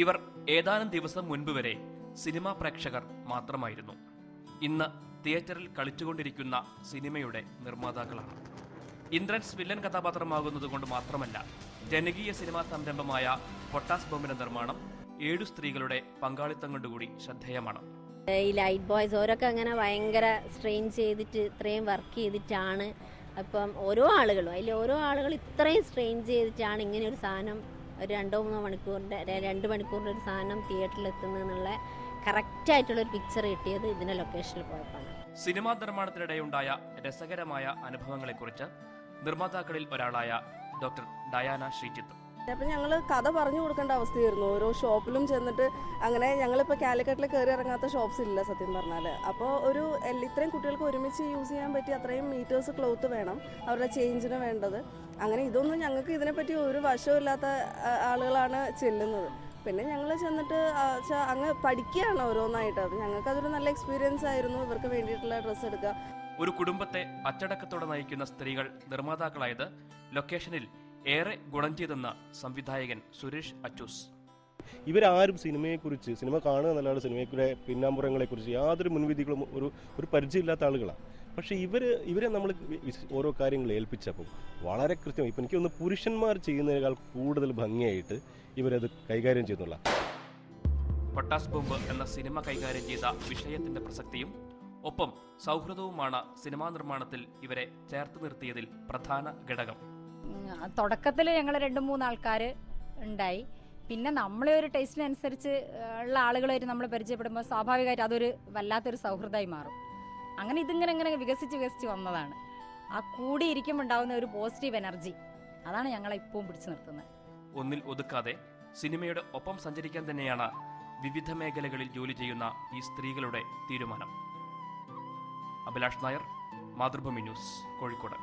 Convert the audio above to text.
ഇവർ ഏതാനും ദിവസം മുൻപ് വരെ സിനിമാ പ്രേക്ഷകർ മാത്രമായിരുന്നു. ഇന്ന് തിയേറ്ററിൽ കളിച്ചുകൊണ്ടിരിക്കുന്ന സിനിമയുടെ നിർമ്മാതാക്കളാണ്. ഇന്ദ്രൻസ് വില്ലൻ കഥാപാത്രമാകുന്നതുകൊണ്ട് മാത്രമല്ല, ജനകീയ സിനിമാ സംരംഭമായ പൊട്ടാസ് ബോംബിന്റെ നിർമ്മാണം 7 സ്ത്രീകളുടെ പങ്കാളിത്തം കൊണ്ടുകൂടി ശ്രദ്ധേയമാണ്. ഈ ലൈറ്റ് ബോയ്സ് ഓരൊക്കെ അങ്ങനെ ഭയങ്കര സ്ട്രെയിൻ ചെയ്തിട്ട് ഇത്രയും വർക്ക് ചെയ്തിട്ടാണ്. അപ്പം ഓരോ ആളുകൾ ഇത്രയും സ്ട്രെയിൻ ചെയ്തിട്ടാണ് ഇങ്ങനെ ഒരു സാധനം ഒരു 2-3 മണിക്കൂറിൻ്റെ 2 മണിക്കൂറിൻ്റെ ഒരു സാധനം തിയേറ്ററിൽ എത്തുന്നതെന്നുള്ള കറക്റ്റായിട്ടുള്ളൊരു പിക്ചർ കിട്ടിയത് ഇതിൻ്റെ ലൊക്കേഷനിൽ പോയപ്പോഴാണ്. സിനിമാ നിർമ്മാണത്തിനിടെയുണ്ടായ രസകരമായ അനുഭവങ്ങളെക്കുറിച്ച് നിർമ്മാതാക്കളിൽ ഒരാളായ ഡോക്ടർ ഡയാന ശ്രീജിത്ത്. അപ്പം ഞങ്ങൾ കഥ പറഞ്ഞു കൊടുക്കേണ്ട അവസ്ഥയായിരുന്നു. ഓരോ ഷോപ്പിലും ചെന്നിട്ട് അങ്ങനെ ഞങ്ങളിപ്പോൾ കാലിക്കറ്റിൽ കയറി ഇറങ്ങാത്ത ഷോപ്സ് ഇല്ല സത്യം പറഞ്ഞാൽ. അപ്പോൾ ഇത്രയും കുട്ടികൾക്ക് ഒരുമിച്ച് യൂസ് ചെയ്യാൻ പറ്റിയ അത്രയും മീറ്റേഴ്സ് ക്ലോത്ത് വേണം അവരുടെ ചേഞ്ചിന് വേണ്ടത്. അങ്ങനെ ഇതൊന്നും ഞങ്ങൾക്ക് ഇതിനെപ്പറ്റി ഒരു വശമില്ലാത്ത ആളുകളാണ് ചെല്ലുന്നത്. പിന്നെ ഞങ്ങൾ ചെന്നിട്ട് അങ്ങ് പഠിക്കുകയാണ് ഓരോന്നായിട്ട്. അത് ഞങ്ങൾക്കതൊരു നല്ല എക്സ്പീരിയൻസ് ആയിരുന്നു. ഇവർക്ക് വേണ്ടിയിട്ടുള്ള ഡ്രസ്സ് എടുക്കുക. ഒരു കുടുംബത്തെ അച്ചടക്കത്തോടെ നയിക്കുന്ന സ്ത്രീകൾ നിർമ്മാതാക്കളായത് ലൊക്കേഷനിൽ ഏറെ ഗുണം ചെയ്തെന്ന് സംവിധായകൻ സുരേഷ് അച്ചൂസ്. ഇവരാരും സിനിമ കാണുക എന്നല്ലാതെ സിനിമയുടെ പിന്നാമ്പുറങ്ങളെക്കുറിച്ച് യാതൊരു മുൻവിധികളും ഒരു പരിചയമില്ലാത്ത ആളുകളാണ്. പക്ഷേ ഇവരെ നമ്മൾ ഓരോ കാര്യങ്ങൾ ഏൽപ്പിച്ചപ്പോൾ വളരെ കൃത്യമായി, ഇപ്പം എനിക്കൊന്ന് പുരുഷന്മാർ ചെയ്യുന്നതിനേക്കാൾ കൂടുതൽ ഭംഗിയായിട്ട് ഇവരത് കൈകാര്യം ചെയ്യുന്നുള്ള. പൊട്ടാസ് ബോംബ് എന്ന സിനിമ കൈകാര്യം ചെയ്ത വിഷയത്തിന്റെ പ്രസക്തിയും ഒപ്പം സൗഹൃദവുമാണ് സിനിമാ നിർമ്മാണത്തിൽ ഇവരെ ചേർത്ത് നിർത്തിയതിൽ പ്രധാന ഘടകം. തുടക്കത്തിൽ ഞങ്ങൾ 2-3 ആൾക്കാർ ഉണ്ടായി. പിന്നെ നമ്മളെ ഒരു ടേസ്റ്റിനനുസരിച്ച് ഉള്ള ആളുകളായിട്ട് നമ്മൾ പരിചയപ്പെടുമ്പോൾ സ്വാഭാവികമായിട്ട് അതൊരു വല്ലാത്തൊരു സൗഹൃദമായി മാറും. അങ്ങനെ ഇതിങ്ങനെ വികസിച്ച് വന്നതാണ്. ആ കൂടിയിരിക്കുമ്പോൾ ഉണ്ടാകുന്ന ഒരു പോസിറ്റീവ് എനർജി, അതാണ് ഞങ്ങളെ ഇപ്പവും പിടിച്ചു നിർത്തുന്നത്. ഒന്നിൽ ഒതുക്കാതെ സിനിമയുടെ ഒപ്പം സഞ്ചരിക്കാൻ തന്നെയാണ് വിവിധ മേഖലകളിൽ ജോലി ചെയ്യുന്ന ഈ സ്ത്രീകളുടെ തീരുമാനം. അഭിലാഷ് നായർ, മാതൃഭൂമി ന്യൂസ്, കോഴിക്കോട്.